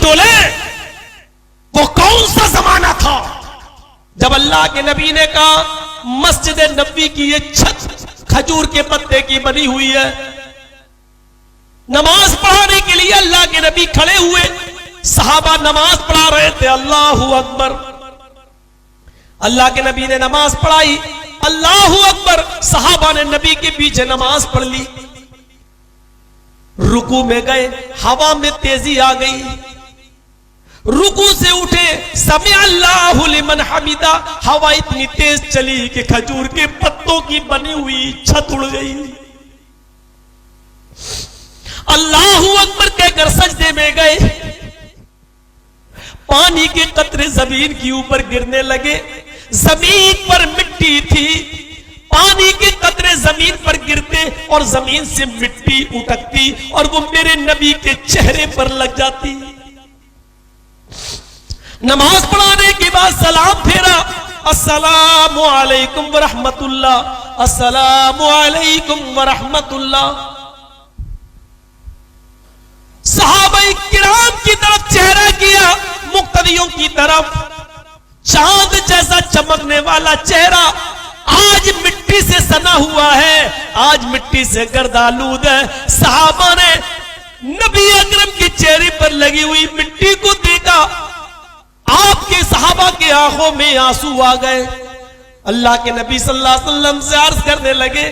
डोले। वो कौन सा जमाना था जब अल्लाह के नबी ने कहा मस्जिद नबी की ये छत खजूर के पत्ते की बनी हुई है। नमाज पढ़ाने के लिए अल्लाह के नबी खड़े हुए, सहाबा नमाज पढ़ा रहे थे। अल्लाहू अकबर। अल्लाह के नबी ने नमाज पढ़ाई, अल्लाहू अकबर। सहाबा ने नबी के पीछे नमाज पढ़ ली। रुकू में गए, हवा में तेजी आ गई। रुकू से उठे, समी अल्लाहु लिमन हमीदा। हवा इतनी तेज चली कि खजूर के पत्तों की बनी हुई छत उड़ गई। अल्लाहू अकबर कहकर सजदे में गए। पानी के कतरे जमीन के ऊपर गिरने लगे। जमीन पर मिट्टी थी, पानी के कतरे जमीन पर गिरते और जमीन से मिट्टी उठकती और वो मेरे नबी के चेहरे पर लग जाती। नमाज पढ़ाने के बाद सलाम फेरा, अस्सलामु अलैकुम व रहमतुल्लाह, अस्सलामु अलैकुम व रहमतुल्लाह। सहाबाए किराम की तरफ चेहरा किया, मुक्तदियों की तरफ। चांद जैसा चमकने वाला चेहरा आज मिट्टी से सना हुआ है, आज मिट्टी से गर्दालूद है। सहाबा ने नबी अकरम के चेहरे पर लगी हुई मिट्टी को देखा। आपके सहाबा के आंखों में आंसू आ गए। अल्लाह के नबी सल्लल्लाहु अलैहि वसल्लम से अर्ज करने लगे,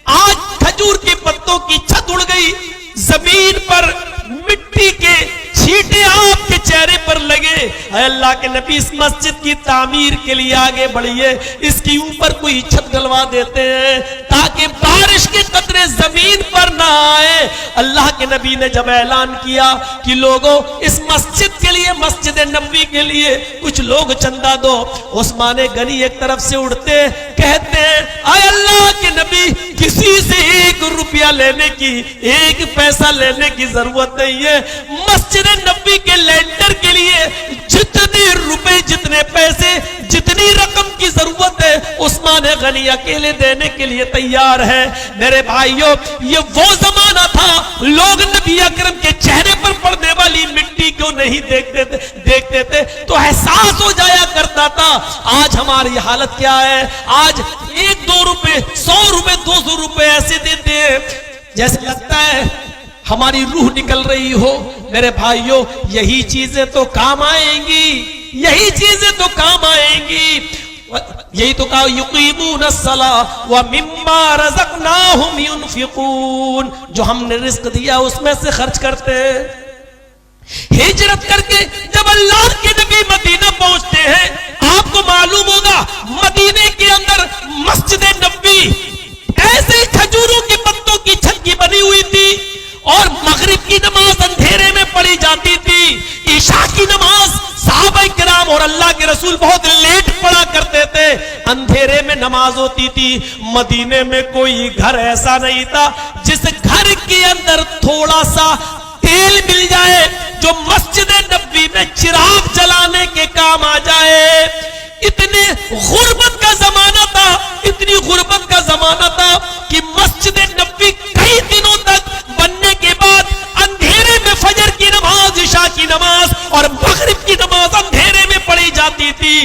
आज खजूर के पत्तों की छत उड़ गई, जमीन पर मिट्टी के छींटे आपके चेहरे पर लगे। अल्लाह के नबी इस मस्जिद की तामीर के लिए आगे बढ़िए, इसके ऊपर कोई छत डलवा देते हैं ताकि बारिश के कतरे जमीन पर ना आए। अल्लाह के नबी ने जब ऐलान किया कि लोगों इस मस्जिद के लिए, मस्जिद नबी के लिए कुछ लोग चंदा दो, उस्मान गनी एक तरफ से उड़ते कहते हैं, आए अल्लाह के नबी, किसी से 1 रुपया लेने की, 1 पैसा लेने की जरूरत नहीं है। मस्जिद नबी के लेंटर के लिए जितने रुपए, जितने पैसे, जितनी रकम की जरूरत है, उस्मान गनी अकेले देने के लिए तैयार है। मेरे भाइयों, ये वो जमाना था लोग नबी अकरम के चेहरे पर पड़ने वाली मिट्टी को नहीं देखते थे तो एहसास हो जाया करता था। आज हमारी हालत क्या है? आज 1-2 रुपए, 100 रुपए, 200 रुपए ऐसे देते हैं जैसे लगता है हमारी रूह निकल रही हो। मेरे भाइयों, यही चीजें तो काम आएंगी, यही चीजें तो काम आएंगी। यही तो कहा, युकीमून सलाह व मिम्मा रज़क़नाहुम युनफ़िक़ून। जो हमने रिज़्क़ दिया उसमें से खर्च करते हैं। हिजरत करके जब अल्लाह के नबी मदीना पहुंचते हैं, आपको मालूम होगा मदीने के अंदर मस्जिद नबी ऐसे खजूरों के पत्तों की छत की बनी हुई थी और मगरिब की नमाज अंधेरे में पढ़ी जाती थी। ईशा की नमाज सहाबाए किराम और अल्लाह के रसूल बहुत लेट पढ़ा करते थे, अंधेरे में नमाज होती थी। मदीने में कोई घर ऐसा नहीं था जिस घर के अंदर थोड़ा सा तेल मिल जाए जो मस्जिद नबी में चिराग जलाने के काम आ जाए। इतने गुर्बत का जमाना था, इतनी गुर्बत का जमाना था कि मस्जिद नबी कई दिनों तक बनने के बाद अंधेरे में फजर की नमाज, इशा की नमाज और मगरिब की नमाज अंधेरे में पढ़ी जाती थी।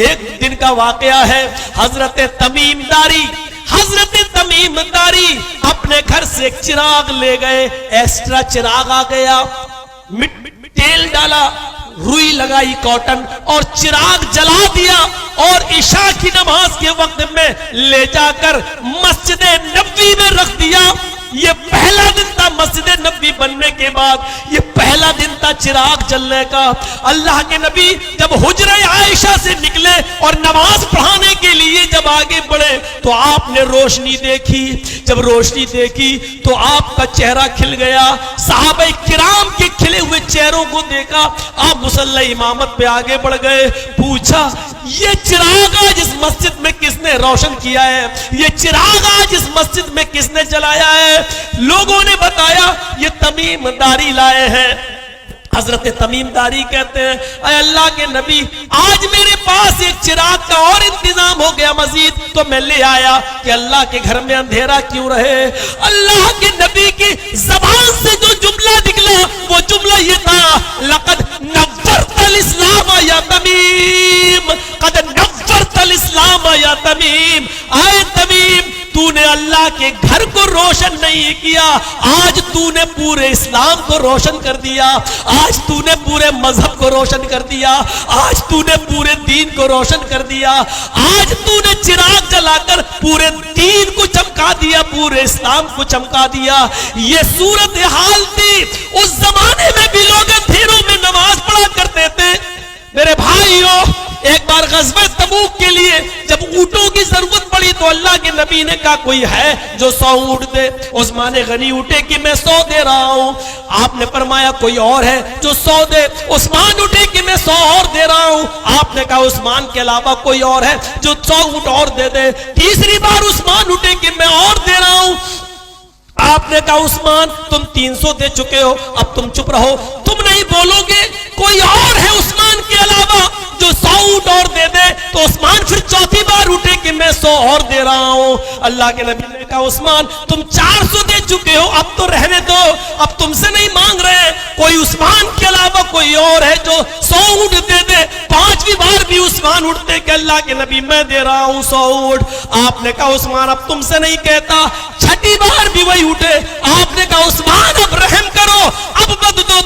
एक दिन का वाकया है, हजरत तमीम दारी अपने घर से एक चिराग ले गए। एक्स्ट्रा चिराग आ गया, तेल डाला, रुई लगाई कॉटन और चिराग जला दिया और इशा की नमाज के वक्त में ले जाकर मस्जिद नबी में रख दिया। ये पहला दिन था मस्जिद नबी बनने के बाद, ये पहला दिन था चिराग जलने का। अल्लाह के नबी जब हुजरा आयशा से निकले और नमाज पढ़ाने के लिए जब आगे बढ़े तो आपने रोशनी देखी। जब रोशनी देखी तो आपका चेहरा खिल गया। सहाबाए किराम के खिले हुए चेहरों को देखा, आप मुसल्ला इमामत पे आगे बढ़ गए। पूछा, ये चिराग आज इस मस्जिद में किसने रोशन किया है? ये चिराग आज इस मस्जिद में किसने जलाया है? लोगों ने बताया, ये तमीम दारी लाए हैं। हजरत तमीम दारी कहते हैं, अरे अल्लाह के नबी, आज मेरे पास एक चिराग का और इंतजाम हो गया मजीद, तो मैं ले आया कि अल्लाह के घर में अंधेरा क्यों रहे। अल्लाह के नबी की जबान से जो जुमला निकला वो जुमला ये था, लक़द रोशन नहीं किया, आज तूने पूरे इस्लाम को रोशन कर दिया, आज तूने पूरे मजहब को रोशन कर दिया, आज तूने पूरे दीन को रोशन कर दिया, आज तूने चिराग जलाकर पूरे दीन को चमका दिया, पूरे इस्लाम को चमका दिया। ये सूरत हाल थी। उस जमाने में भी लोग अंधेरों में नमाज पढ़ा करते थे। मेरे भाइयों, एक बार ग़ज़वा तबूक के लिए जब ऊँटों की जरूरत पड़ी तो अल्लाह के नबी ने कहा कोई है जो 100 ऊँट दे। उस्मान गनी उठे कि मैं 100 दे रहा हूं। आपने फरमाया कोई और है जो 100 दे। उस्मान उठे कि मैं 100 और दे रहा हूं। आपने कहा उस्मान के अलावा कोई और है जो 100 ऊँट और दे दे। तीसरी बार उस्मान उठे कि मैं और दे रहा हूं। आपने कहा उस्मान तुम 300 दे चुके हो, अब तुम चुप रहो, तुम नहीं बोलोगे। कोई और है उस्मान के अलावा जो 100 ऊँट और दे दे। तो उस्मान फिर चौथी बार उठे कि मैं 100 और दे रहा हूं। अल्लाह के नबी ने कहा उस्मान तुम 400 दे चुके हो, अब तो रहने दो, अब तुमसे नहीं मांग रहे। कोई उस्मान के अलावा कोई और है जो 100 ऊँट दे दे। पांचवी बार भी उस्मान उठते कि अल्लाह के नबी मैं दे रहा हूं 100 ऊँट। आपने कहा उस्मान अब तुमसे नहीं कहता। छठी बार भी वही उठे। आपने कहा उस्मान अब रहम करो, अब बद दो,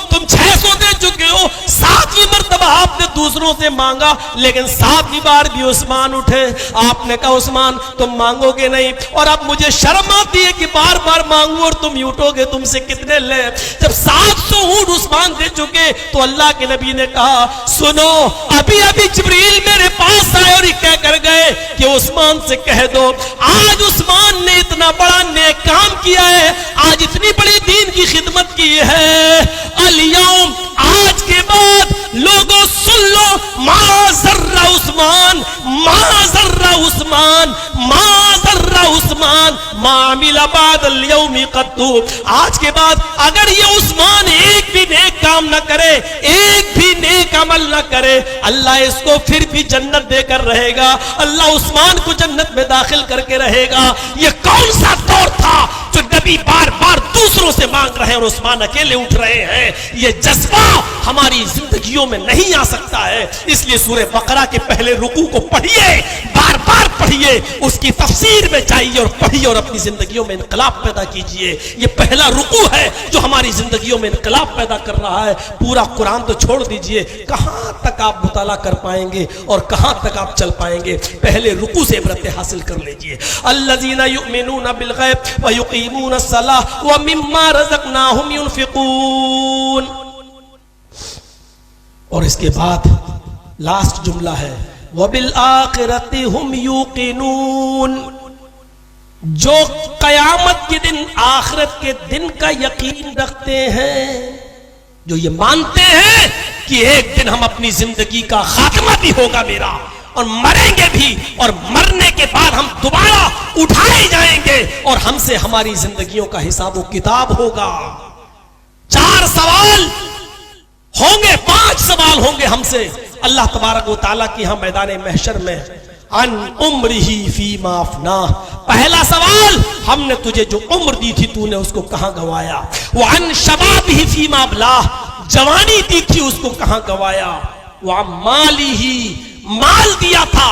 तुम 600 दे चुके हो। सातवीं मर्तबा आपने दूसरों से मांगा, लेकिन सातवीं बार भी उस्मान उठे। आपने कहा उस्मान तुम मांगोगे नहीं, और अब मुझे शर्म आती है कि बार बार मांगू और तुम उठोगे, तुमसे कितने ले। जब 700 ऊँट उस्मान दे चुके तो अल्लाह के नबी ने कहा सुनो, अभी अभी जिब्रील मेरे पास आए और कह कर गए कि उस्मान से कह दो आज उस्मान ने इतना बड़ा नेक काम किया है, आज इतनी बड़ी दीन की खिदमत की है। अल-यौम आज के बाद लोगों सुन लो, माज़र्रा उस्मान, माज़र्रा उस्मान, माज़र्रा उस्मान, मामिला बाद अल-यौमी क़त्तु। आज के बाद अगर ये उस्मान एक भी नेक काम न करे, एक भी नेक अमल न करे, अल्लाह इसको फिर भी जन्नत देकर रहेगा। अल्लाह उस्मान को जन्नत में दाखिल करके रहेगा। ये कौन सा दौर था जो नबी बार बार दूसरों से मांग रहे हैं और उस्मान अकेले उठ रहे हैं? ये जज्बा हमारी जिंदगियों में नहीं आ सकता है। इसलिए सूरह बकरा के पहले रुकू को पढ़िए, बार बार पढ़िए, उसकी तफसीर में जाइए और पढ़िए और अपनी जिंदगियों में इनकलाब पैदा कीजिए। ये पहला रुकू है जो हमारी जिंदगियों में इनकलाब पैदा कर रहा है। पूरा कुरान तो छोड़ दीजिए, कहां तक आप मुताला कर पाएंगे और कहां तक आप चल पाएंगे? पहले रुकू से इबरत हासिल कर लीजिए। अल्लज़ीना युमिनूना बिल गैब व युकीमूना अस्सलाह व मिम्मा रज़क़नाहुम युनफ़िक़ून। और इसके बाद लास्ट जुमला है वबिल आखिरति हुम यूक़िनून। जो कयामत के दिन, आखिरत के दिन का यकीन रखते हैं, जो ये मानते हैं कि एक दिन हम अपनी जिंदगी का खात्मा भी होगा मेरा, और मरेंगे भी, और मरने के बाद हम दोबारा उठाए जाएंगे और हमसे हमारी जिंदगियों का हिसाब व किताब होगा। 4 सवाल होंगे, 5 सवाल होंगे हमसे अल्लाह तबारक व तआला की हम मैदान महशर में। अन उम्रिही फीमा अफना, पहला सवाल हमने तुझे जो उम्र दी थी तूने उसको कहां गंवाया। वो अन शबाबिही फीमा अबला, जवानी दी थी उसको कहां गंवाया। वह माली ही, माल दिया था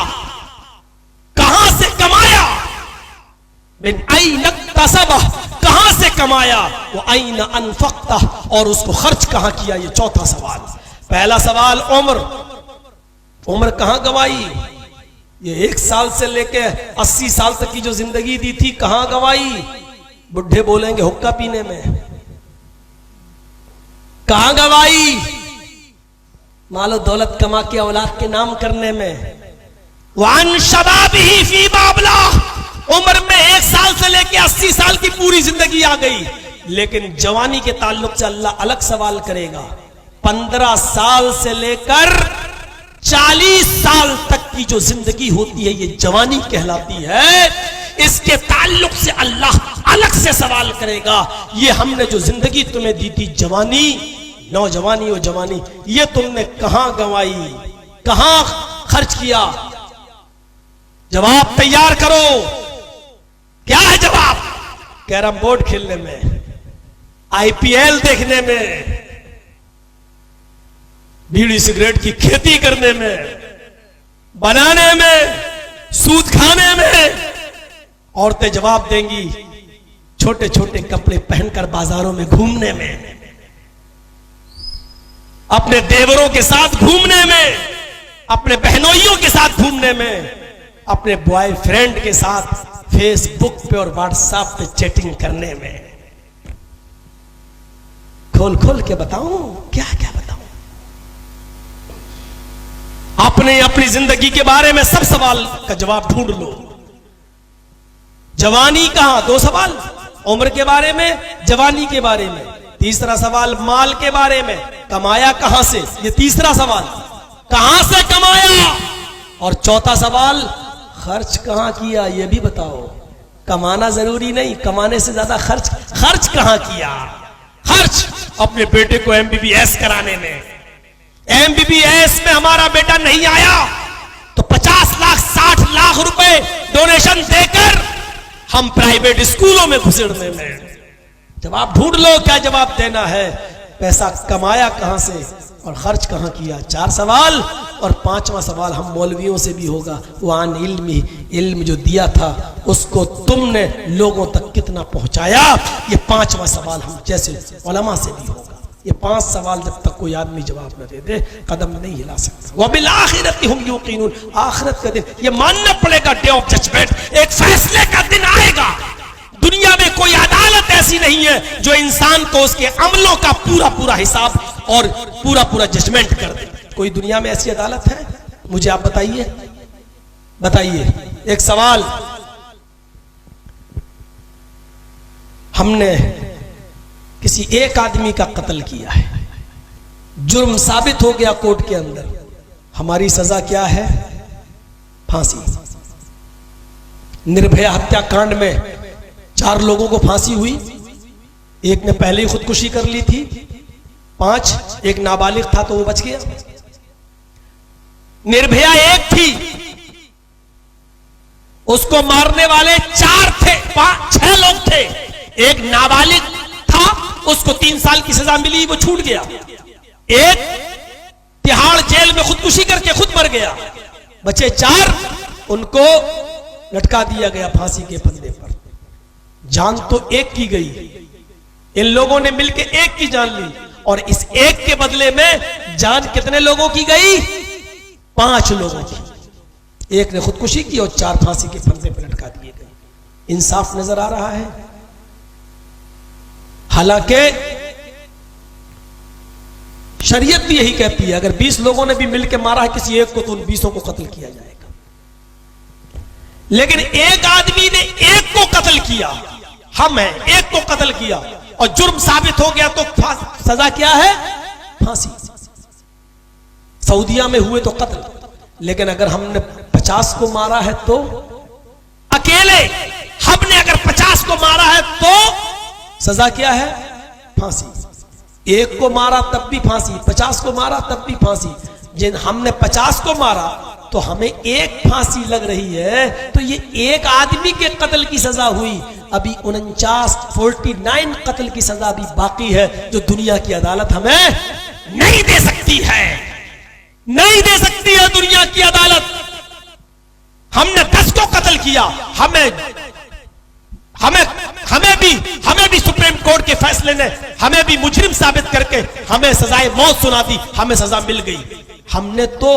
कहां से कमाया। बिन ऐन इक्तसबा, कहां से कमाया। वो ऐन अनफक्ता, और उसको खर्च कहां किया। ये चौथा सवाल। पहला सवाल उम्र, उम्र कहां गवाई। ये 1 साल से लेके 80 साल तक की जो जिंदगी दी थी कहां गवाई। बुढ़े बोलेंगे हुक्का पीने में। कहां गवाई। मालो दौलत कमा के औलाद के नाम करने में। वान शबाबिही फी बाबला, उम्र में 1 साल से लेके 80 साल की पूरी जिंदगी आ गई। लेकिन जवानी के ताल्लुक से अल्लाह अलग सवाल करेगा। 15 साल से लेकर 40 साल तक की जो जिंदगी होती है ये जवानी कहलाती है। इसके ताल्लुक से अल्लाह अलग से सवाल करेगा। ये हमने जो जिंदगी तुम्हें दी थी, जवानी, नौजवानी और जवानी, ये तुमने कहां गंवाई, कहां खर्च किया। जवाब तैयार करो। क्या है जवाब। कैरम बोर्ड खेलने में, IPL देखने में, बीड़ी सिगरेट की खेती करने में, बनाने में, सूद खाने में। औरतें जवाब देंगी छोटे छोटे कपड़े पहनकर बाजारों में घूमने में, अपने देवरों के साथ घूमने में, अपने बहनोइयों के साथ घूमने में, अपने बॉयफ्रेंड के साथ फेसबुक पे और व्हाट्सएप पे चैटिंग करने में। खोल खोल के बताऊं, क्या क्या बताऊं? अपने अपनी जिंदगी के बारे में सब सवाल का जवाब ढूंढ लो। जवानी कहां? 2 सवाल। उम्र के बारे में, जवानी के बारे में। तीसरा सवाल माल के बारे में, कमाया कहां से? ये तीसरा सवाल, कहां से कमाया? और चौथा सवाल, खर्च कहां किया? ये भी बताओ। कमाना जरूरी नहीं, कमाने से ज्यादा खर्च कहां किया? खर्च अपने बेटे को MBBS कराने में। MBBS में हमारा बेटा नहीं आया तो 50 लाख 60 लाख रुपए डोनेशन देकर हम प्राइवेट स्कूलों में घुसेड़ने में। जवाब ढूंढ लो, क्या जवाब देना है? पैसा कमाया कहां से और खर्च कहां किया? 4 सवाल। और 5वां सवाल हम मौलवियों से भी होगा, वान इल्म जो दिया था उसको तुमने लोगों तक कितना पहुंचाया? ये 5वां सवाल हम जैसे उलमा से भी होगा। ये 5 सवाल जब तक कोई आदमी जवाब न दे दे, कदम नहीं हिला सकता। व बिल आखिरति हुम युकीनून, आखिरत का दिन ये मानना पड़ेगा, डे ऑफ जजमेंट, एक फैसले का दिन आएगा। दुनिया में कोई अदालत ऐसी नहीं है जो इंसान को उसके अमलों का पूरा पूरा हिसाब और पूरा पूरा जजमेंट कर दे। कोई दुनिया में ऐसी अदालत है? मुझे आप बताइए, बताइए। एक सवाल, हमने किसी एक आदमी का कत्ल किया है, जुर्म साबित हो गया कोर्ट के अंदर, हमारी सजा क्या है? फांसी। निर्भया हत्याकांड में 4 लोगों को फांसी हुई, एक ने पहले ही खुदकुशी कर ली थी, 5, एक नाबालिग था तो वो बच गया। निर्भया एक थी, उसको मारने वाले 4 थे, 6 लोग थे। एक नाबालिग था, उसको 3 साल की सजा मिली, वो छूट गया। एक तिहाड़ जेल में खुदकुशी करके खुद मर गया। बचे 4, उनको लटका दिया गया फांसी के फंदे पर। जान तो एक की गई, इन लोगों ने मिलकर एक की जान ली, और इस एक के बदले में जान कितने लोगों की गई? 5 लोगों की। एक ने खुदकुशी की और 4 फांसी के फंदे पर लटका दिए गए। इंसाफ नजर आ रहा है? हालांकि शरीयत भी यही कहती है, अगर 20 लोगों ने भी मिलकर मारा है किसी एक को तो उन 20 को कत्ल किया जाएगा। लेकिन एक आदमी ने एक को कत्ल किया, हम हैं, एक को कत्ल किया और जुर्म साबित हो गया तो सजा क्या है? फांसी। सऊदिया में हुए तो कत्ल, लेकिन अगर हमने 50 को मारा है तो अकेले हमने अगर 50 को मारा है तो सजा क्या है? फांसी। एक को मारा तब भी फांसी, 50 को मारा तब भी फांसी। जिन हमने 50 को मारा तो हमें एक फांसी लग रही है, तो ये एक आदमी के कत्ल की सजा हुई। अभी 49 कत्ल की सजा भी बाकी है, जो दुनिया की अदालत हमें नहीं दे सकती है, नहीं दे सकती है दुनिया की अदालत। हमने 10 को कत्ल किया, हमें भी सुप्रीम कोर्ट के फैसले ने हमें भी मुजरिम साबित करके हमें सजाए मौत सुना दी, हमें सजा मिल गई। हमने तो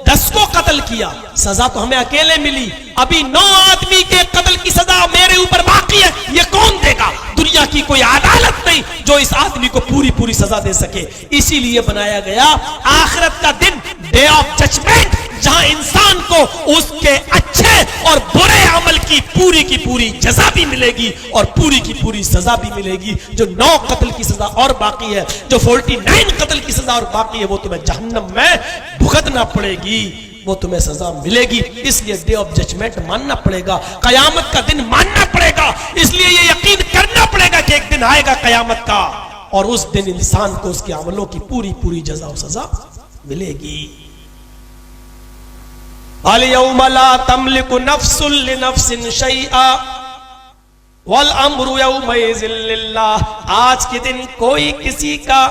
10 को कत्ल किया, सजा तो हमें अकेले मिली। अभी 9 आदमी के कत्ल की सजा मेरे ऊपर बाकी है, ये कौन देगा? दुनिया की कोई अदालत नहीं जो इस आदमी को पूरी पूरी सजा दे सके। इसीलिए बनाया गया आखिरत का दिन, डे ऑफ जजमेंट, जहां इंसान को उसके अच्छे और बुरे अमल की पूरी जजा भी मिलेगी और पूरी की पूरी सजा भी मिलेगी। जो 9 कत्ल की सजा और बाकी है, जो 49 कत्ल की सजा और बाकी है, वो तुम्हें जहन्नम में भुगतना पड़ेगी, वो तुम्हें सजा मिलेगी। इसलिए डे ऑफ जजमेंट मानना पड़ेगा, कयामत का दिन मानना पड़ेगा। इसलिए ये यकीन करना पड़ेगा कि एक दिन आएगा कयामत का, और उस दिन इंसान को उसके अमलों की पूरी जजा और सजा मिलेगी। अल यौम ला तमलिकु नफ्सुन लिनफ्सिन शैआ वल अम्रु यौमइज़िन लिल्लाह। आज के दिन कोई किसी का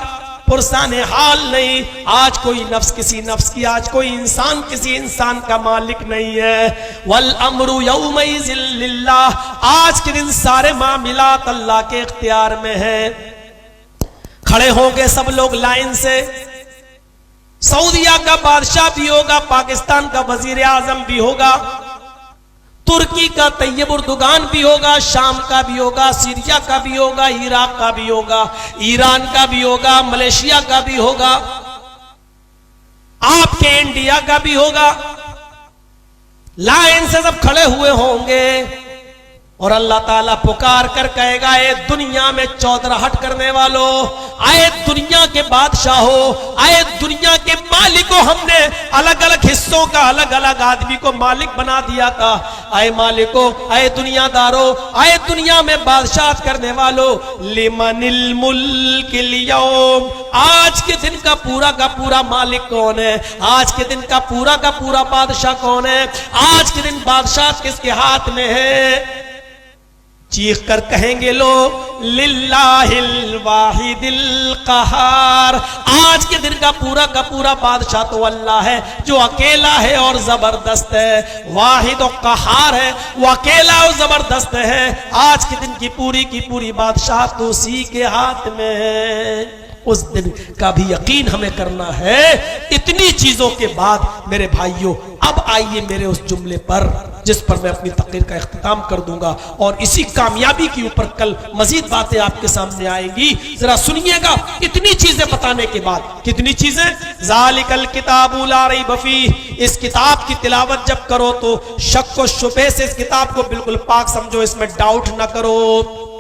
पुरसान हाल नहीं। आज कोई नफ्स किसी नफ्स की, आज कोई इंसान किसी इंसान का मालिक नहीं है। वल अमरु यौमइज़िन लिल्लाह, आज के दिन सारे मामलात अल्लाह के इख्तियार में है। खड़े होंगे सब लोग लाइन से। सऊदिया का बादशाह भी होगा, पाकिस्तान का वजीर आजम भी होगा, तुर्की का तैयब उर्दुगान भी होगा, शाम का भी होगा, सीरिया का भी होगा, इराक का भी होगा, ईरान का भी होगा, मलेशिया का भी होगा, आपके इंडिया का भी होगा। लाइन से सब खड़े हुए होंगे और अल्लाह ताला पुकार कर कहेगा, ए दुनिया में चौधराहट करने वालों, आए दुनिया के बादशाहों, आए दुनिया के मालिकों, हमने अलग अलग हिस्सों का अलग अलग आदमी को मालिक बना दिया था। आए मालिकों, आए दुनियादारों, आए दुनिया में बादशाह करने वालों, लिमनिल मुल्किल यौम, आज के दिन का पूरा मालिक कौन है? आज के दिन का पूरा बादशाह कौन है? आज के दिन बादशाह किसके हाथ में है? चीख कर कहेंगे लोग, लिल्लाहिल वाहिदिल कहार, आज के दिन का पूरा बादशाह तो अल्लाह है जो अकेला है और जबरदस्त है। वाहिद और कहार है, वो अकेला और जबरदस्त है। आज के दिन की पूरी बादशाह तो उसी के हाथ में है। उस दिन का भी यकीन हमें करना है। इतनी चीजों के बाद मेरे भाइयों, अब आइए मेरे उस जुमले पर जिस पर मैं अपनी तकरीर का इख्तिताम कर दूंगा, और इसी कामयाबी के ऊपर कल मजीद बातें आपके सामने आएंगी। जरा सुनिएगा। इतनी चीजें बताने के बाद, कितनी चीजें, ज़ालिकल किताबु ला रैब फीह, इस किताब की तिलावत जब करो तो शक व शुबहे से इस किताब को बिल्कुल पाक समझो, इसमें डाउट ना करो।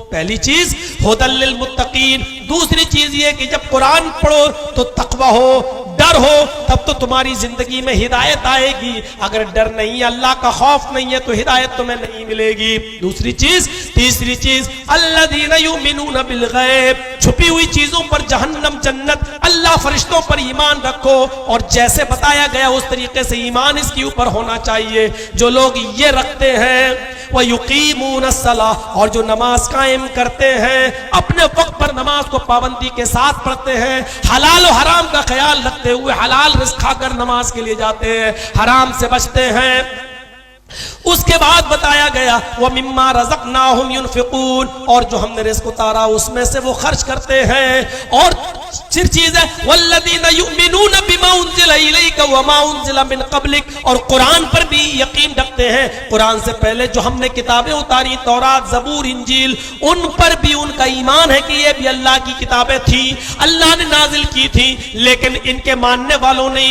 पहली चीज हुदल लिल मुत्तकीन। दूसरी चीज ये कि जब कुरान पढ़ो तो तकवा हो, डर हो, तब तो तुम्हारी जिंदगी में हिदायत आएगी। अगर डर नहीं है, अल्लाह का खौफ नहीं है, तो हिदायत तुम्हें नहीं मिलेगी। दूसरी चीज, तीसरी चीज, अल्लज़ीना युमिनूना बिल गैब, छुपी हुई चीजों पर, जहन्नम, जन्नत, अल्लाह, फरिश्तों पर ईमान रखो, और जैसे बताया गया उस तरीके से ईमान इसके ऊपर होना चाहिए। जो लोग ये रखते हैं, वह युकीमून सलाह, और जो नमाज कायम करते हैं, अपने वक्त पर नमाज को पाबंदी के साथ पढ़ते हैं, हलाल और हराम का ख्याल रखते हुए हलाल रिज़्क़ खाकर नमाज के लिए जाते हैं, हराम से बचते हैं। उसके बाद बताया गया वह मिम्मा रज़क़नाहुम युनफ़िक़ून, और जो हमने रिज़्क़ उतारा उसमें से वो खर्च करते हैं। और फिर चीज है वल्लज़ीना युमिनूना बिमा उन्ज़िला इलैका वमा उन्ज़िला मिन क़ब्लिक, और कुरान पर भी यकीन रखते हैं। कुरान से पहले जो हमने किताबें उतारी, तौरात, ज़बूर, इंजील, उन पर भी उनका ईमान है कि ये भी अल्लाह की किताबें थी, अल्लाह ने नाजिल की थी, लेकिन इनके मानने वालों ने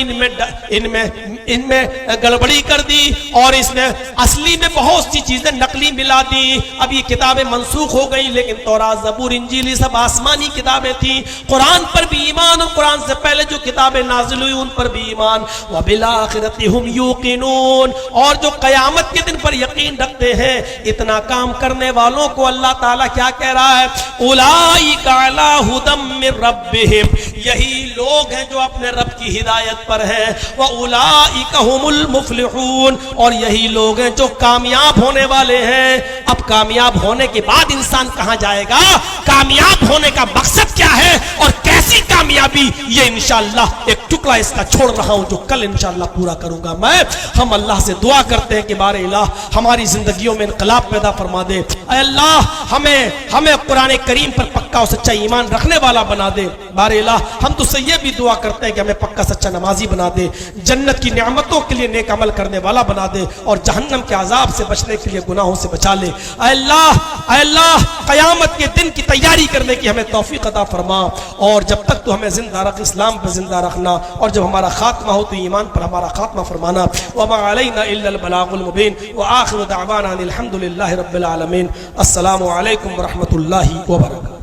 इनमें गड़बड़ी कर दी, और इसने असली में बहुत सी चीजें नकली मिला दी। अब ये किताबें मंसूख हो गई, लेकिन तौरात, ज़बूर, इंजील ये सब आसमानी किताबें थी। कुरान पर भी ईमान, और कुरान से पहले जो किताबें नाजिल हुई उन पर भी ईमान। व बिल आखिरति हुम यूकिनून, और जो कयामत के दिन पर यकीन रखते हैं। इतना काम करने वालों को अल्लाह ताला क्या कह रहा है? उलाइका अला हुदम मिर रब्बिहिम, यही लोग हैं जो अपने रब की हिदायत पर हैं। व उलाइका हुमुल मुफ्लिहून, और यही लोग हैं जो कामयाब होने वाले हैं। अब कामयाब होने के बाद इंसान कहां जाएगा? कामयाब होने का मकसद क्या है और कैसी कामयाबी, ये इंशाअल्लाह एक टुकड़ा इसका छोड़ रहा हूं जो कल इंशाअल्लाह पूरा करूंगा मैं। हम अल्लाह से दुआ करते हैं कि बारे इलाह हमारी जिंदगियों में इनकलाब पैदा फरमा दे। अल्लाह हमें कुरान करीम पर पक्का और सच्चा ईमान रखने वाला बना दे। बारे इलाह हम तुझसे ये भी दुआ करते हैं कि हमें पक्का सच्चा नमाजी बना दे, जन्नत की नेमतों के लिए नेक अमल करने वाला बना दे, और जहन्नम के अजाब से बचने के लिए गुनाहों से बचा ले। अल्लाह क़यामत के दिन की तैयारी करने की हमें तौफीक अता फरमा, और जब तक तो हमें जिंदा रख, इस्लाम पर जिंदा रखना, और जब हमारा खात्मा हो तो ईमान पर हमारा खात्मा फरमाना। वमा अलैना इल्लल बलागुल मुबीन व आखिरु दअवाना अनिल हम्दुलिल्लाहि रब्बिल आलमीन। अस्सलामु अलैकुम व रहमतुल्लाहि व बरकातुहू।